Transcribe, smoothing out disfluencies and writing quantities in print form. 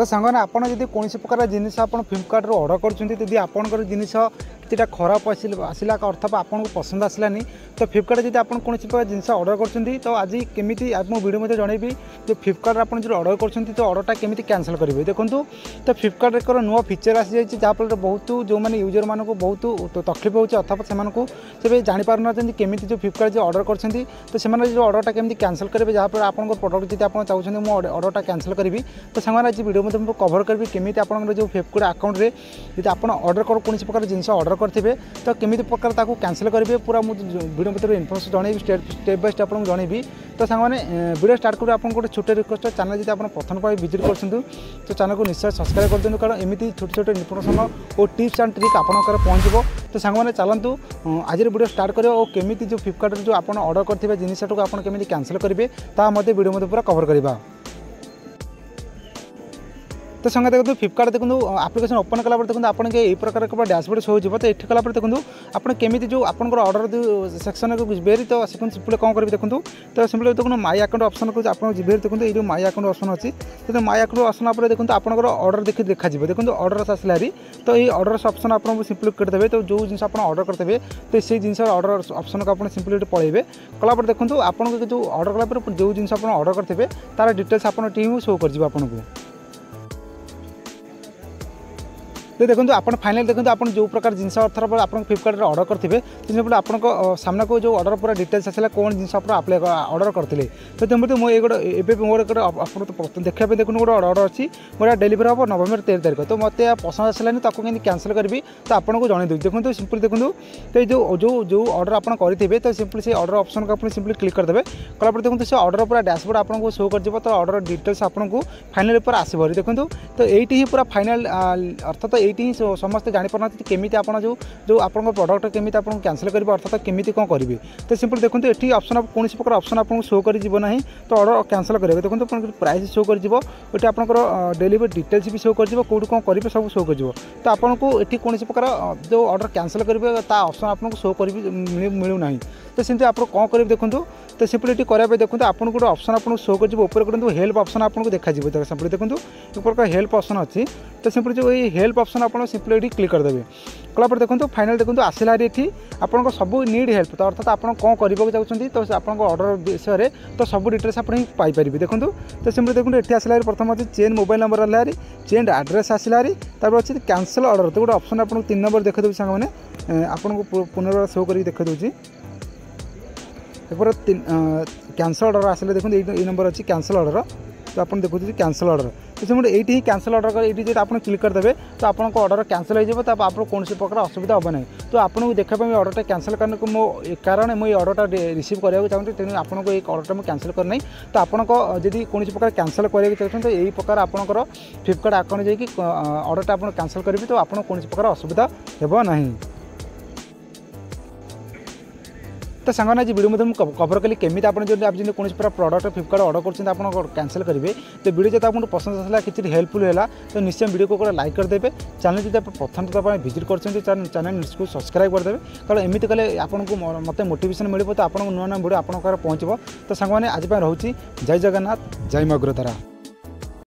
सांगने आपड़ जब कौन प्रकार जिनिस आप फ्लिपकार्ट ऑर्डर कर आपंकर जिनिस कितना खराब आसला अर्थात आपको पसंद आसलानी तो फ्लिपकार्ट जब आप कौन प्रकार जिन ऑर्डर कर तो आज केमी आप वीडियो में जनइबी जो फ्लिपकार्ट आप जो ऑर्डर कर तो ऑर्डरटा केमी कैंसल करेंगे देखो तो फ्लिपकार्ट एक नुआ फीचर आसी जाइए जहाँफल बहुत जो मैंने यूजर मान को बहुत तकलीफ होती अर्थात से जापार ना केमी जो फ्लिपकार्ट जो ऑर्डर कर तो से जो ऑर्डरटा केमी कैंसल करेंगे जहाँफल आप प्रोडक्ट जब आप चाहते हैं मुझे ऑर्डरटा कैंसल करी तो सांगने आज वीडियो में कवर करी केमी आप जो फ्लिपकार्ट अकाउंट में जब आप ऑर्डर कर कौन प्रकार जिन ऑर्डर करेंगे तो केमी प्रकार कैंसल करेंगे पूरा मुझे वीडियो में इनफर्मेशन जनइबी स्टेप बाय स्टेप आपको जनइबी तो सांगने वीडियो स्टार्ट करूँ आपको गोटे छोटे रिक्वेस्ट चैनल जब आप प्रथम पर विजिट कर तो चैनल को निश्चय सब्सक्राइब कर दिखाँ कारण एमती छोटे छोटे इनफर्मेशन और टिप्स एंड ट्रिक आपंकर पहुँचो तो सांगने चलतु आज वीडियो स्टार्ट करें और केमी जो फ्लिपकार्ट जो आप ऑर्डर करेंगे जिनटा को आप कैंसल करेंगे वीडियो में पूरा कवर करवा तो संगे देखो फ्लिपकार्ट देखो आप्लिकेशन ओपन कला देखो आपन के प्रकार एक डैशबोर्ड शो हो तो ये कला देखो आप केमी जो आपंकर ऑर्डर सेक्शन को बेरी तो सिंपली कौन करेंगे देखो तो सिंपली देखो माई अकाउंट ऑप्शन को आप देखो ये माई अकाउंट ऑप्शन अच्छी तो माई अकाउंट ऑप्शन आप देखो आपंकर ऑर्डर देखा देखो ऑर्डर आसला तो ये ऑर्डर ऑप्शन आपको सिंपली करदेवे तो जो जिन आप ऑर्डर करते तो से जिन ऑर्डर ऑप्शन को आप सिंपली पलैबे कलापर देखो आपको जो ऑर्डर कलापर जो जिन आप ऑर्डर करते तार डिटेल्स आप टीम शो कर आपको तो देखो आप फाइनल देखो आप जो प्रकार जिनस अर्थर आप फ्लिपकार्ट ऑर्डर करेंगे तो आपको सामना को जो ऑर्डर पूरा डिटेल्स आसला कौन जिन आप ऑर्डर करते तो जमी मुझे मोर देखा देखो गोटे ऑर्डर अच्छी मोर डेलीवर हम नवेम्बर 13 तारीख तो मतलब पसंद आसलानी तो आपको कैंसल करी तो आपको जन दूँ देखो सिंपली देखो तो जो जो जो ऑर्डर आप करेंगे तो सिंपली से ऑर्डर ऑप्शन को आप सिंपली क्लिक करदे कलापर देखो से ऑर्डर पूरा डैशबोर्ड आपको शो कर तो ऑर्डर डिटेल्स आपको फाइनल पर आसो देखो तो ये पूरा फाइनल अर्थात ये समस्त जापार केमी आप जो आप प्रोडक्ट केमी आप कैंसल करेंगे अर्थात केमी कौन करेंगे तो सिंपल देखो ये ऑप्शन कौन प्रकार ऑप्शन आपको शो कर ना तो ऑर्डर कैंसल करेंगे देखो प्राइस शो कर ये आपंकर डेलीवरी डिटेल्स भी शो कर कौट कौन करेंगे सब शो कर तो आपको ये कौन प्रकार जो ऑर्डर कैंसल करेंगे ऑप्शन आपको शो कर मिलूना तो सेमती आप कौन करेंगे देखो तो सिंपली ये कराया देखो आपको गोटे ऑप्शन आपको शो कर ऊपर हेल्प ऑप्शन आपको देखा सिंपली देखो एक प्रकार हेल्प ऑप्शन अच्छी तो सिंपली जो ये हेल्प ऑप्शन आप सिंपली ये क्लिक करदेवे कलापर देखो फाइनल देखो आसला ये आपको सब नीड हेल्प तो अर्थात आप कौन करने चाहते तो आप ऑर्डर विषय तो सब डिटेल्स आप पाइपर देखो तो सिंपली देखो ये आसला प्रथम अच्छी चेंज मोबाइल नंबर आसला चेंज एड्रेस आसला अच्छी कैंसल ऑर्डर तो गोटे ऑप्शन आपको 3 नंबर देखा दूसरी सांग आपको पुनर्बार शो कर देखा दूसरी कैंसल ऑर्डर आसले देखो ये नंबर अच्छी कैंसल ऑर्डर तो आप देखो कैंसल ऑर्डर तो से ये कैंसल ऑर्डर कर ये आप क्लिक करदे तो आपको ऑर्डर कैंसल हो तो आप कौन प्रकार असुविधा हम ना तो आपको देखापी ऑर्डरटा कैंसल करने को मो कारण मुझे ऑर्डरटा रिसीव करने चाहूँगी तेणु आपको ये ऑर्डरटा मुझे कैंसल करना तो आपको जब कौन प्रकार कैंसल करेंगे चाहते तो यही प्रकार आपंकर फ्लिपकार्ट अकाउंट जाकि ऑर्डरटा आप कैंसल करेंगे तो आपको कौन प्रकार असुविधा हो ना तो सांगने आज वीडियो में कवर कली केमी आप जो कौन प्रकार प्रोडक्ट फ्लिपकार्ट ऑर्डर कर कैंसल करेंगे तो वीडियो जब आपको पसंद आसला कि हेल्पफुल है तो निश्चय वीडियो को लाइक करदे चैनल जब प्रथम तो विजिट कर चैनल को सब्सक्राइब करदे कारण एमती कले आपको मत मोटिवेशन मिले तो आप नुआ नुआ वीडियो आप पहुँचो तो सांगने आज रोचे जय जगन्नाथ जय मगुरधरा।